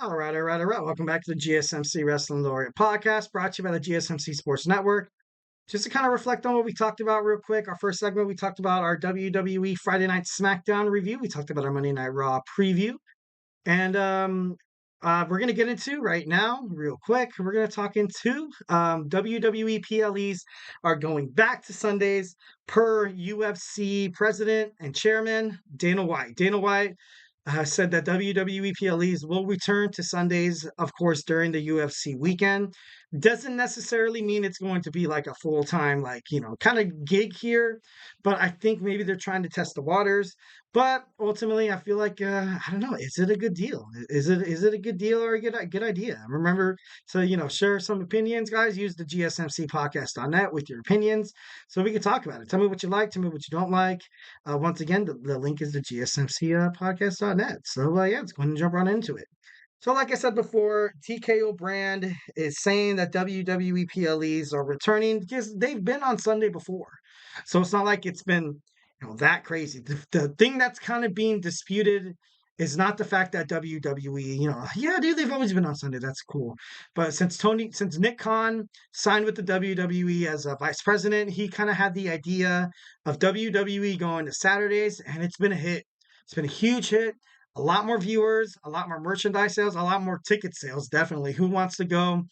All right. Welcome back to the GSMC Wrestling Laureate Podcast, brought to you by the GSMC Sports Network. Just to kind of reflect on what we talked about real quick, our first segment, we talked about our WWE Friday Night SmackDown review. We talked about our Monday Night Raw preview. And we're going to get into right now, real quick, we're going to talk into WWE PLEs are going back to Sundays per UFC president and chairman Dana White. Dana White said that WWE PLEs will return to Sundays, of course, during the UFC weekend. Doesn't necessarily mean it's going to be like a full-time, kind of gig here, but I think maybe they're trying to test the waters. But ultimately, I feel like I don't know. Is it a good deal? Is it a good deal or a good idea? Remember to share some opinions, guys. Use the GSMC podcast.net with your opinions, so we can talk about it. Tell me what you like. Tell me what you don't like. Once again, the link is the GSMC podcast.net. So yeah, let's go ahead and jump right into it. So, like I said before, TKO brand is saying that WWE PLEs are returning because they've been on Sunday before. So it's not like it's been that crazy. The thing that's kind of being disputed is not the fact that WWE, yeah, dude, they've always been on Sunday. That's cool. But since Nick Khan signed with the WWE as a vice president, he kind of had the idea of WWE going to Saturdays, and it's been a hit. It's been a huge hit. A lot more viewers, a lot more merchandise sales, a lot more ticket sales, definitely. Who wants to go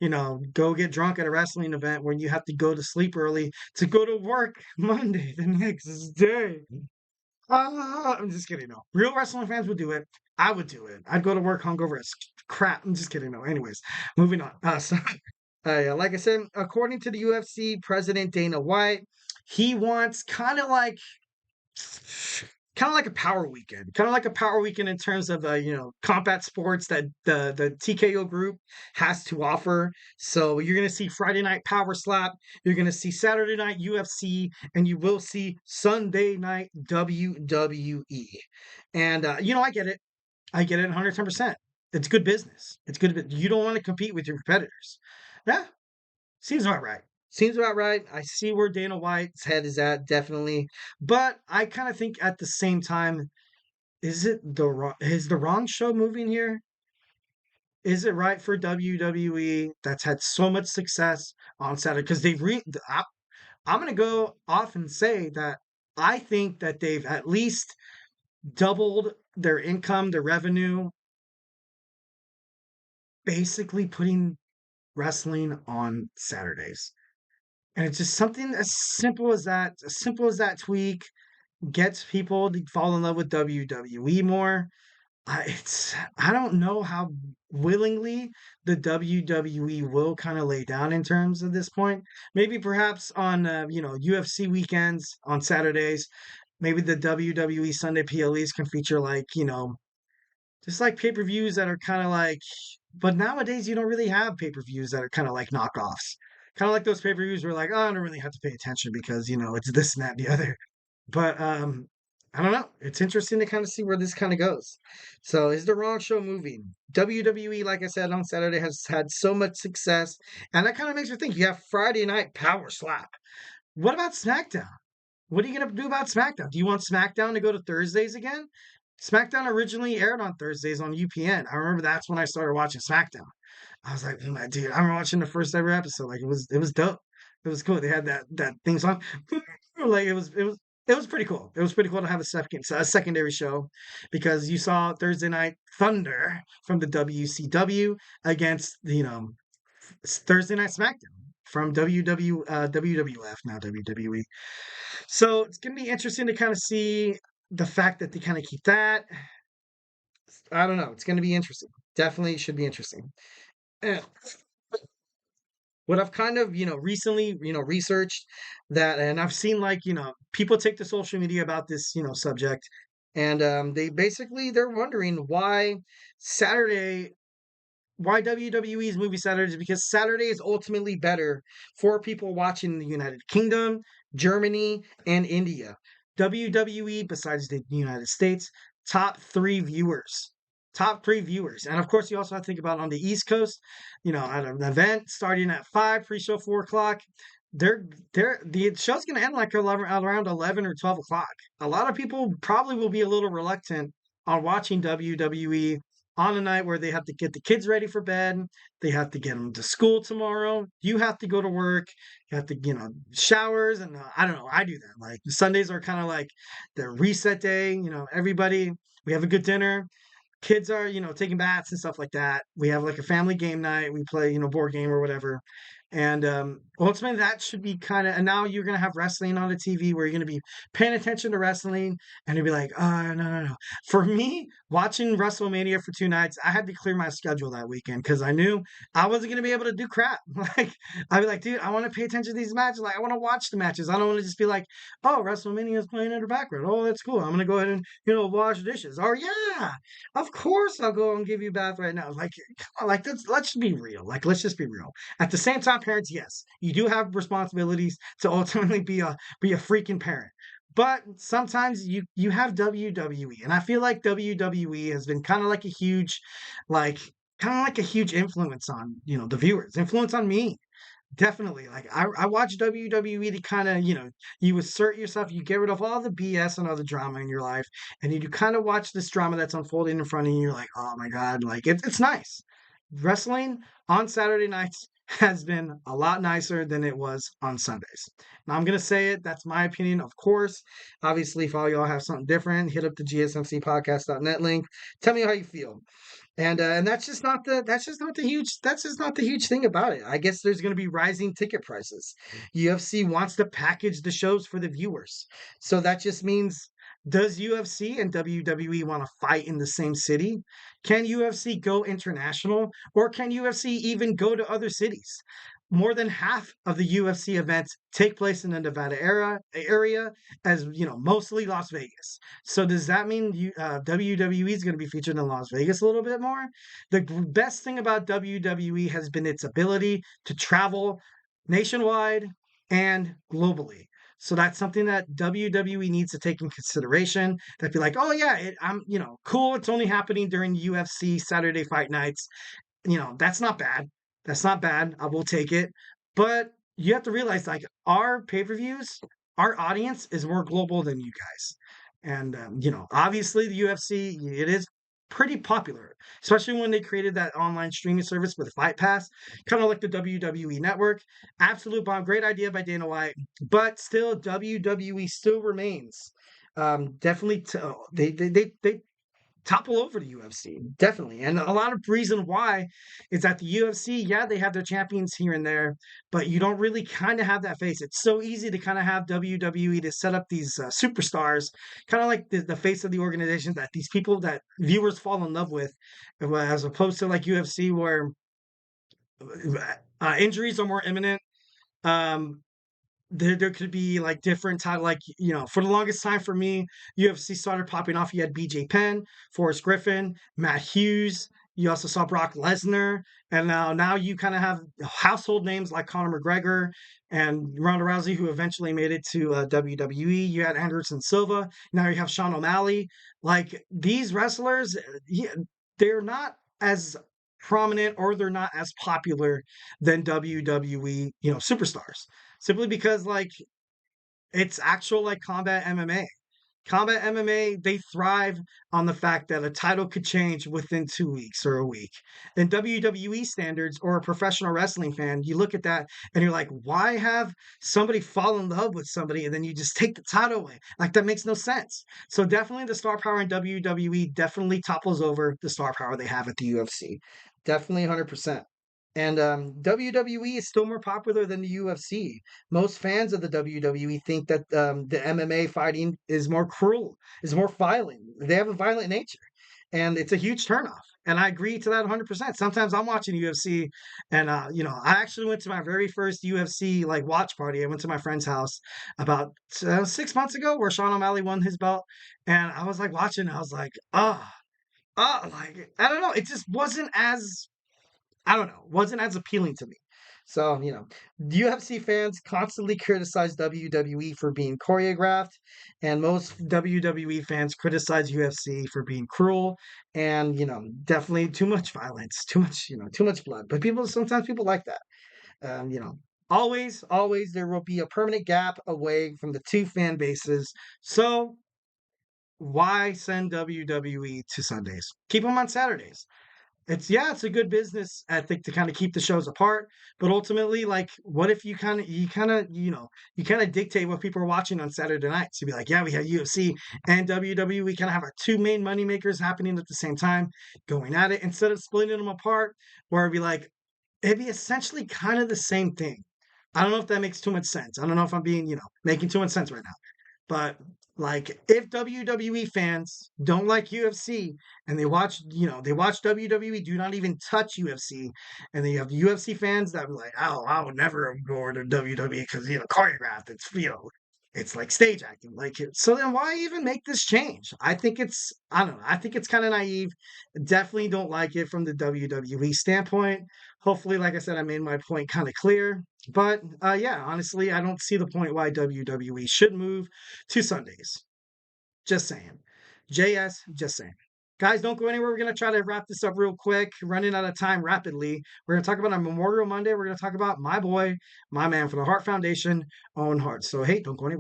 get drunk at a wrestling event when you have to go to sleep early to go to work Monday the next day? I'm just kidding. No, real wrestling fans would do it. I would do it. I'd go to work hungover as crap. I'm just kidding. No, anyways, moving on. Like I said, according to the UFC president Dana White, he wants kind of like a power weekend in terms of combat sports that the TKO group has to offer. So you're going to see Friday night power slap, you're going to see Saturday night UFC, and you will see Sunday night WWE. And I get it 110%. It's good business. It's good. You don't want to compete with your competitors. Yeah, seems about right. Seems about right. I see where Dana White's head is at, definitely. But I kind of think at the same time, is the wrong show moving here? Is it right for WWE that's had so much success on Saturday? Because I'm going to go off and say that I think that they've at least doubled their income, their revenue, basically putting wrestling on Saturdays. And it's just something as simple as that tweak gets people to fall in love with WWE more. I don't know how willingly the WWE will kind of lay down in terms of this point. Maybe perhaps on UFC weekends on Saturdays, maybe the WWE Sunday PLEs can feature just like pay-per-views that are kind of like, but nowadays you don't really have pay-per-views that are kind of like knockoffs. Kind of like those pay-per-views where like, oh, I don't really have to pay attention because, it's this and that and the other. But I don't know. It's interesting to kind of see where this kind of goes. So is the wrong show moving? WWE, like I said, on Saturday has had so much success. And that kind of makes me think you have Friday night power slap. What about SmackDown? What are you going to do about SmackDown? Do you want SmackDown to go to Thursdays again? SmackDown originally aired on Thursdays on UPN. I remember that's when I started watching SmackDown. I was like, oh my dude, I remember watching the first ever episode. Like it was dope. It was cool. They had that theme song. Like it was pretty cool. It was pretty cool to have a secondary show because you saw Thursday Night Thunder from the WCW against Thursday Night SmackDown from WWF, now WWE. So it's gonna be interesting to kind of see the fact that they kind of keep that. I don't know. It's gonna be interesting. Definitely should be interesting. And what I've kind of, recently, researched that, and I've seen people take to social media about this, subject, and they're wondering Saturday, why WWE's movie Saturdays, because Saturday is ultimately better for people watching the United Kingdom, Germany, and India. WWE, besides the United States, top three viewers. Top three viewers. And of course, you also have to think about on the East Coast, at an event starting at 5, pre-show 4 o'clock. The show's going to end like around 11 or 12 o'clock. A lot of people probably will be a little reluctant on watching WWE on a night where they have to get the kids ready for bed, they have to get them to school tomorrow, you have to go to work, you have to, showers, and I don't know, I do that. Like Sundays are kind of like the reset day, everybody, we have a good dinner, kids are, taking baths and stuff like that. We have like a family game night. We play, board game or whatever. And ultimately, that should be kind of. And now you're gonna have wrestling on the TV where you're gonna be paying attention to wrestling, and you'll be like, oh no no no. For me, watching WrestleMania for 2 nights, I had to clear my schedule that weekend because I knew I wasn't gonna be able to do crap. Like I'd be like, dude, I want to pay attention to these matches. Like I want to watch the matches. I don't want to just be like, oh, WrestleMania is playing in the background. Oh, that's cool. I'm gonna go ahead and wash dishes. Oh yeah, of course I'll go and give you a bath right now. Like, come on, like let's be real. Like, let's just be real. At the same time, parents, yes, you do have responsibilities to ultimately be a freaking parent. But sometimes you have WWE, and I feel like WWE has been like kind of like a huge influence on the viewers, influence on me. Definitely. Like I watch WWE to kind of, you assert yourself, you get rid of all the BS and all the drama in your life, and you kind of watch this drama that's unfolding in front of you. You're like, oh my God, like it's nice. Wrestling on Saturday nights has been a lot nicer than it was on Sundays. Now I'm gonna say it, that's my opinion, of course. Obviously, if all y'all have something different, hit up the GSMCPodcast.net link. Tell me how you feel. And that's just not the huge thing about it. I guess there's going to be rising ticket prices. UFC wants to package the shows for the viewers, so that just means, does UFC and WWE want to fight in the same city? Can UFC go international, or can UFC even go to other cities? More than half of the UFC events take place in the Nevada area, as mostly Las Vegas. So does that mean WWE is going to be featured in Las Vegas a little bit more? The best thing about WWE has been its ability to travel nationwide and globally. So that's something that WWE needs to take in consideration. That be like, oh yeah, I'm cool. It's only happening during UFC Saturday Fight Nights. That's not bad. That's not bad. I will take it. But you have to realize, like, our pay-per-views, our audience is more global than you guys. And, obviously the UFC, it is pretty popular, especially when they created that online streaming service with Fight Pass, kind of like the WWE network. Absolute bomb. Great idea by Dana White. But still, WWE still remains. Definitely, they topple over the UFC, definitely. And a lot of reason why is that the UFC, yeah, they have their champions here and there, but you don't really kind of have that face. It's so easy to kind of have WWE to set up these superstars, kind of like the face of the organization that these people that viewers fall in love with, as opposed to like UFC where injuries are more imminent. Um, there could be like different type, like for the longest time for me, UFC started popping off. You had BJ Penn, Forrest Griffin, Matt Hughes. You also saw Brock Lesnar, and now you kind of have household names like Conor McGregor and Ronda Rousey, who eventually made it to WWE. You had Anderson Silva. Now you have Sean O'Malley. Like these wrestlers, yeah, they're not as prominent or they're not as popular than WWE, superstars, simply because like it's actual like combat MMA. Combat MMA, they thrive on the fact that a title could change within 2 weeks or a week. In WWE standards or a professional wrestling fan, you look at that and you're like, why have somebody fall in love with somebody and then you just take the title away? Like that makes no sense. So definitely the star power in WWE definitely topples over the star power they have at the UFC. Definitely 100%. And WWE is still more popular than the UFC. Most fans of the WWE think that the MMA fighting is more cruel, is more violent. They have a violent nature, and it's a huge turnoff. And I agree to that 100%. Sometimes I'm watching UFC, and I actually went to my very first UFC like watch party. I went to my friend's house about 6 months ago, where Sean O'Malley won his belt, and I was like watching. I was like, like I don't know. It just wasn't as I don't know, wasn't as appealing to me. So, UFC fans constantly criticize WWE for being choreographed, and most WWE fans criticize UFC for being cruel and, definitely too much violence, too much blood. But sometimes people like that. Always there will be a permanent gap away from the two fan bases. So why send WWE to Sundays? Keep them on Saturdays. It's a good business ethic to kind of keep the shows apart, but ultimately, like, what if you kind of dictate what people are watching on Saturday nights? You'd be like, yeah, we have UFC and WWE. We kind of have our two main money makers happening at the same time, going at it instead of splitting them apart, where it'd be essentially kind of the same thing. I don't know if that makes too much sense. I don't know if I'm being, making too much sense right now. But like if WWE fans don't like UFC and they watch WWE, do not even touch UFC, and then you have UFC fans that are like, oh, I would never go to WWE because choreographed. It's like stage acting. So then why even make this change? I don't know. I think it's kind of naive. Definitely don't like it from the WWE standpoint. Hopefully, like I said, I made my point kind of clear. But yeah, honestly, I don't see the point why WWE should move to Sundays. Just saying. Just saying. Guys, don't go anywhere. We're going to try to wrap this up real quick, running out of time rapidly. We're going to talk about on Memorial Monday. We're going to talk about my boy, my man for the Heart Foundation, Owen Hart. So, hey, don't go anywhere.